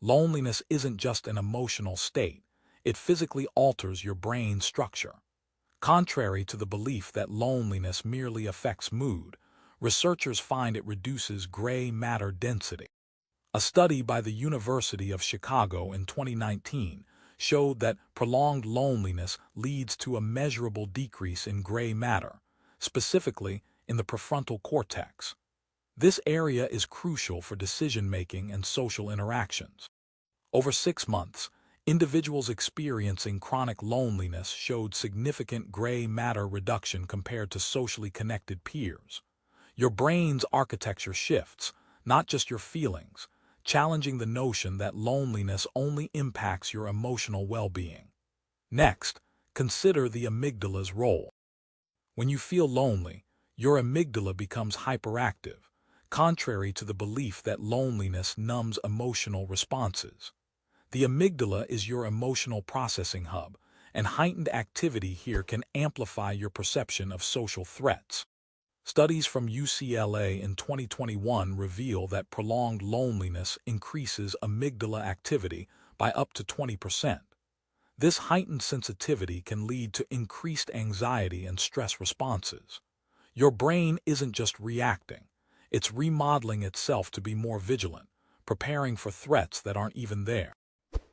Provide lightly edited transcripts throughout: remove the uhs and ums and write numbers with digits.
Loneliness isn't just an emotional state, it physically alters your brain structure. Contrary to the belief that loneliness merely affects mood, researchers find it reduces gray matter density. A study by the University of Chicago in 2019 showed that prolonged loneliness leads to a measurable decrease in gray matter, specifically in the prefrontal cortex. This area is crucial for decision-making and social interactions. Over 6 months, individuals experiencing chronic loneliness showed significant gray matter reduction compared to socially connected peers. Your brain's architecture shifts, not just your feelings, challenging the notion that loneliness only impacts your emotional well-being. Next, consider the amygdala's role. When you feel lonely, your amygdala becomes hyperactive, contrary to the belief that loneliness numbs emotional responses. The amygdala is your emotional processing hub, and heightened activity here can amplify your perception of social threats. Studies from UCLA in 2021 reveal that prolonged loneliness increases amygdala activity by up to 20%. This heightened sensitivity can lead to increased anxiety and stress responses. Your brain isn't just reacting, it's remodeling itself to be more vigilant, preparing for threats that aren't even there.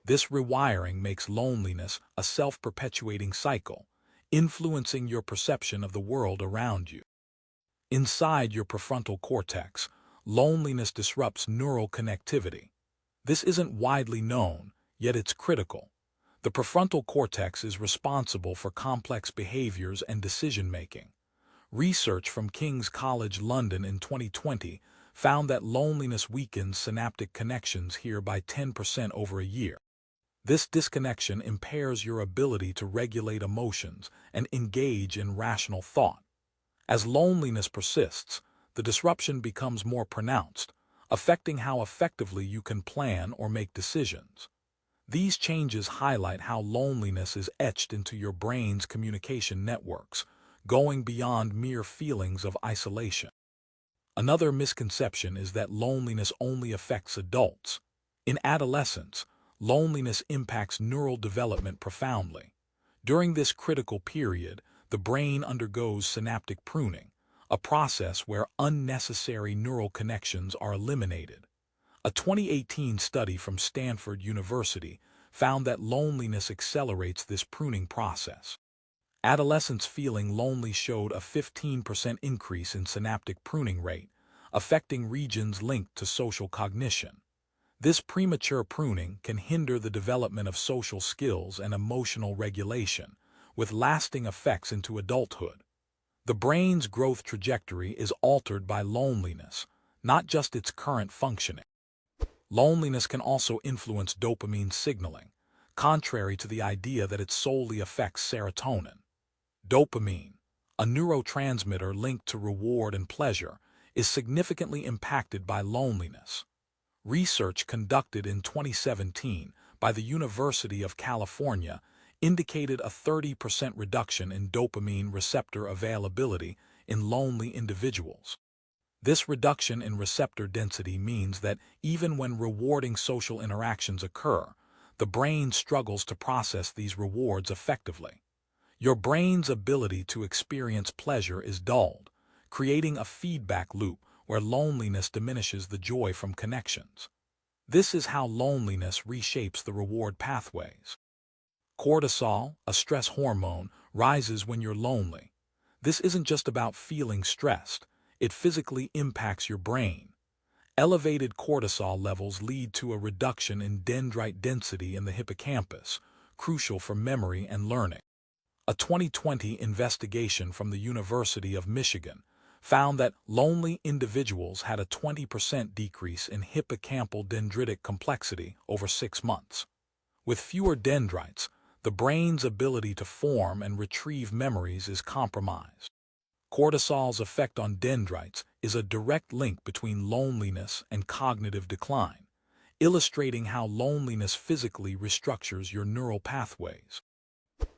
This rewiring makes loneliness a self-perpetuating cycle, influencing your perception of the world around you. Inside your prefrontal cortex, loneliness disrupts neural connectivity. This isn't widely known, yet it's critical. The prefrontal cortex is responsible for complex behaviors and decision-making. Research from King's College London in 2020 found that loneliness weakens synaptic connections here by 10% over a year. This disconnection impairs your ability to regulate emotions and engage in rational thought. As loneliness persists, the disruption becomes more pronounced, affecting how effectively you can plan or make decisions. These changes highlight how loneliness is etched into your brain's communication networks, going beyond mere feelings of isolation. Another misconception is that loneliness only affects adults. In adolescence, loneliness impacts neural development profoundly. During this critical period, the brain undergoes synaptic pruning, a process where unnecessary neural connections are eliminated. A 2018 study from Stanford University found that loneliness accelerates this pruning process. Adolescents feeling lonely showed a 15% increase in synaptic pruning rate, affecting regions linked to social cognition. This premature pruning can hinder the development of social skills and emotional regulation, with lasting effects into adulthood. The brain's growth trajectory is altered by loneliness, not just its current functioning. Loneliness can also influence dopamine signaling, contrary to the idea that it solely affects serotonin. Dopamine, a neurotransmitter linked to reward and pleasure, is significantly impacted by loneliness. Research conducted in 2017 by the University of California indicated a 30% reduction in dopamine receptor availability in lonely individuals. This reduction in receptor density means that even when rewarding social interactions occur, the brain struggles to process these rewards effectively. Your brain's ability to experience pleasure is dulled, creating a feedback loop where loneliness diminishes the joy from connections. This is how loneliness reshapes the reward pathways. Cortisol, a stress hormone, rises when you're lonely. This isn't just about feeling stressed, it physically impacts your brain. Elevated cortisol levels lead to a reduction in dendrite density in the hippocampus, crucial for memory and learning. A 2020 investigation from the University of Michigan found that lonely individuals had a 20% decrease in hippocampal dendritic complexity over 6 months. With fewer dendrites, the brain's ability to form and retrieve memories is compromised. Cortisol's effect on dendrites is a direct link between loneliness and cognitive decline, illustrating how loneliness physically restructures your neural pathways.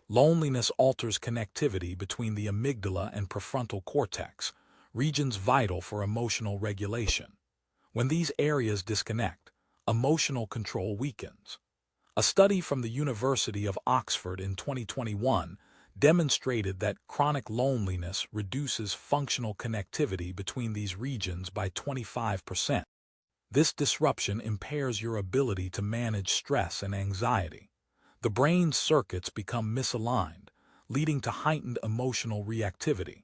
Loneliness alters connectivity between the amygdala and prefrontal cortex, regions vital for emotional regulation. When these areas disconnect, emotional control weakens. A study from the University of Oxford in 2021 demonstrated that chronic loneliness reduces functional connectivity between these regions by 25%. This disruption impairs your ability to manage stress and anxiety. The brain's circuits become misaligned, leading to heightened emotional reactivity.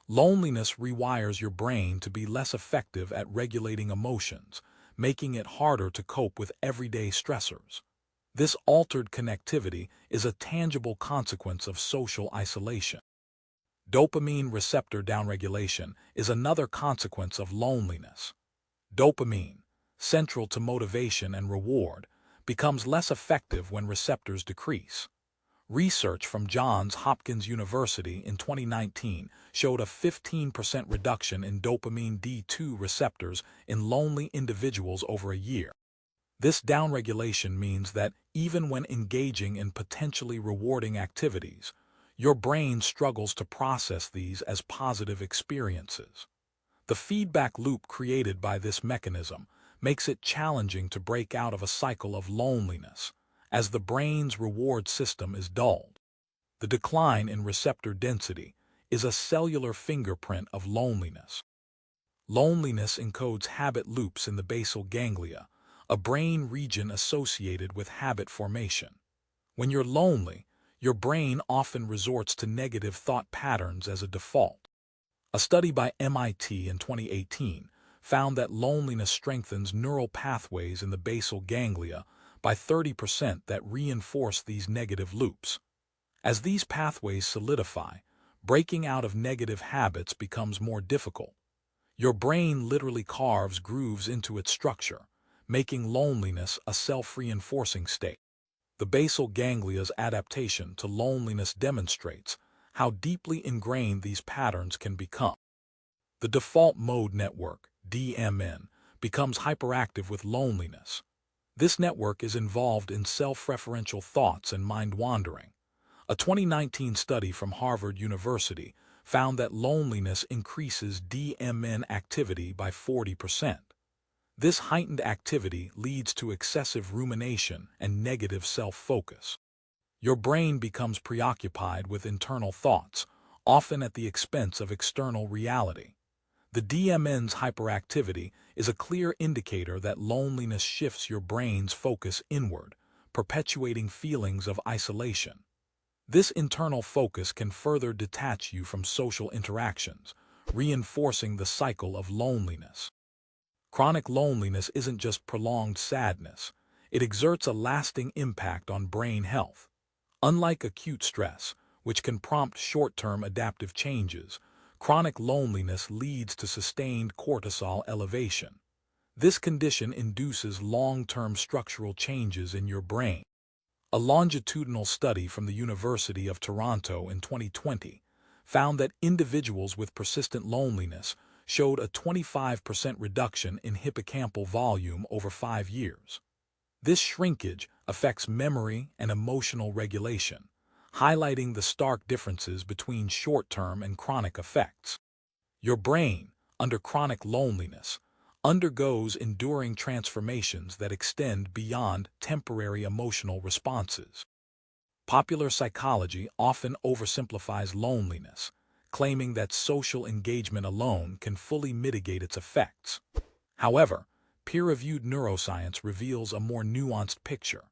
Loneliness rewires your brain to be less effective at regulating emotions, making it harder to cope with everyday stressors. This altered connectivity is a tangible consequence of social isolation. Dopamine receptor downregulation is another consequence of loneliness. Dopamine, central to motivation and reward, becomes less effective when receptors decrease. Research from Johns Hopkins University in 2019 showed a 15% reduction in dopamine D2 receptors in lonely individuals over a year. This downregulation means that even when engaging in potentially rewarding activities, your brain struggles to process these as positive experiences. The feedback loop created by this mechanism makes it challenging to break out of a cycle of loneliness, as the brain's reward system is dulled. The decline in receptor density is a cellular fingerprint of loneliness. Loneliness encodes habit loops in the basal ganglia, a brain region associated with habit formation. When you're lonely, your brain often resorts to negative thought patterns as a default. A study by MIT in 2018 found that loneliness strengthens neural pathways in the basal ganglia by 30% that reinforce these negative loops. As these pathways solidify, breaking out of negative habits becomes more difficult. Your brain literally carves grooves into its structure, making loneliness a self-reinforcing state. The basal ganglia's adaptation to loneliness demonstrates how deeply ingrained these patterns can become. The default mode network, DMN, becomes hyperactive with loneliness. This network is involved in self-referential thoughts and mind-wandering. A 2019 study from Harvard University found that loneliness increases DMN activity by 40%. This heightened activity leads to excessive rumination and negative self-focus. Your brain becomes preoccupied with internal thoughts, often at the expense of external reality. The DMN's hyperactivity is a clear indicator that loneliness shifts your brain's focus inward, perpetuating feelings of isolation. This internal focus can further detach you from social interactions, reinforcing the cycle of loneliness. Chronic loneliness isn't just prolonged sadness, it exerts a lasting impact on brain health. Unlike acute stress, which can prompt short-term adaptive changes, chronic loneliness leads to sustained cortisol elevation. This condition induces long-term structural changes in your brain. A longitudinal study from the University of Toronto in 2020 found that individuals with persistent loneliness showed a 25% reduction in hippocampal volume over 5 years. This shrinkage affects memory and emotional regulation, highlighting the stark differences between short-term and chronic effects. Your brain, under chronic loneliness, undergoes enduring transformations that extend beyond temporary emotional responses. Popular psychology often oversimplifies loneliness, claiming that social engagement alone can fully mitigate its effects. However, peer-reviewed neuroscience reveals a more nuanced picture.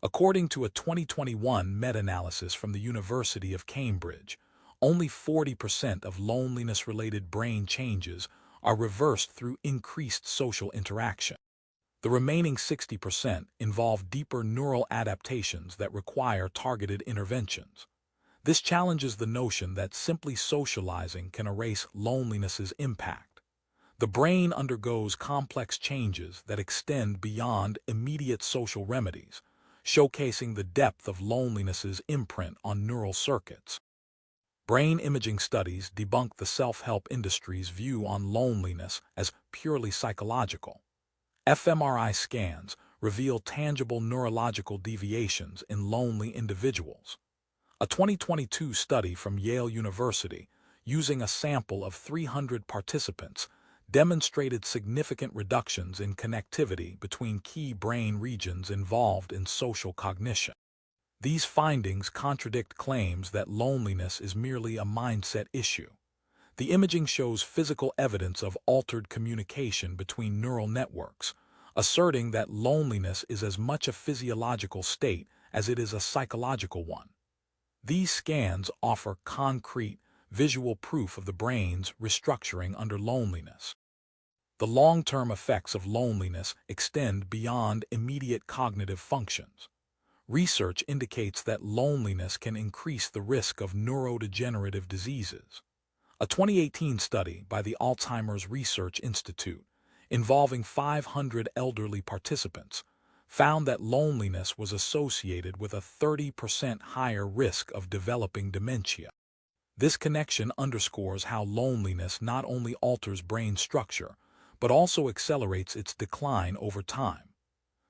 According to a 2021 meta-analysis from the University of Cambridge, only 40% of loneliness-related brain changes are reversed through increased social interaction. The remaining 60% involve deeper neural adaptations that require targeted interventions. This challenges the notion that simply socializing can erase loneliness's impact. The brain undergoes complex changes that extend beyond immediate social remedies, showcasing the depth of loneliness's imprint on neural circuits. Brain imaging studies debunk the self-help industry's view on loneliness as purely psychological. fMRI scans reveal tangible neurological deviations in lonely individuals. A 2022 study from Yale University, using a sample of 300 participants, demonstrated significant reductions in connectivity between key brain regions involved in social cognition. These findings contradict claims that loneliness is merely a mindset issue. The imaging shows physical evidence of altered communication between neural networks, asserting that loneliness is as much a physiological state as it is a psychological one. These scans offer concrete, visual proof of the brain's restructuring under loneliness. The long-term effects of loneliness extend beyond immediate cognitive functions. Research indicates that loneliness can increase the risk of neurodegenerative diseases. A 2018 study by the Alzheimer's Research Institute, involving 500 elderly participants, found that loneliness was associated with a 30% higher risk of developing dementia. This connection underscores how loneliness not only alters brain structure, but also accelerates its decline over time.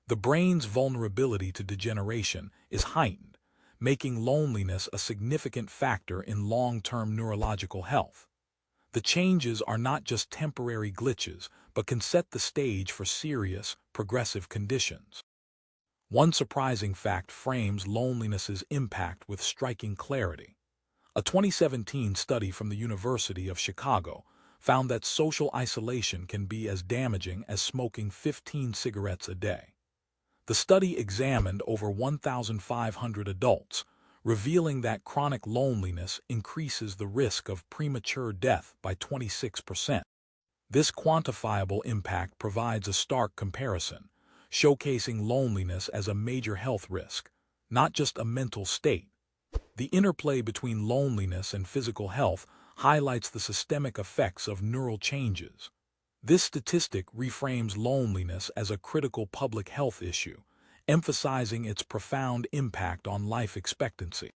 The brain's vulnerability to degeneration is heightened, making loneliness a significant factor in long-term neurological health. The changes are not just temporary glitches, but can set the stage for serious, progressive conditions. One surprising fact frames loneliness's impact with striking clarity. A 2017 study from the University of Chicago found that social isolation can be as damaging as smoking 15 cigarettes a day. The study examined over 1,500 adults, revealing that chronic loneliness increases the risk of premature death by 26%. This quantifiable impact provides a stark comparison, showcasing loneliness as a major health risk, not just a mental state. The interplay between loneliness and physical health highlights the systemic effects of neural changes. This statistic reframes loneliness as a critical public health issue, emphasizing its profound impact on life expectancy.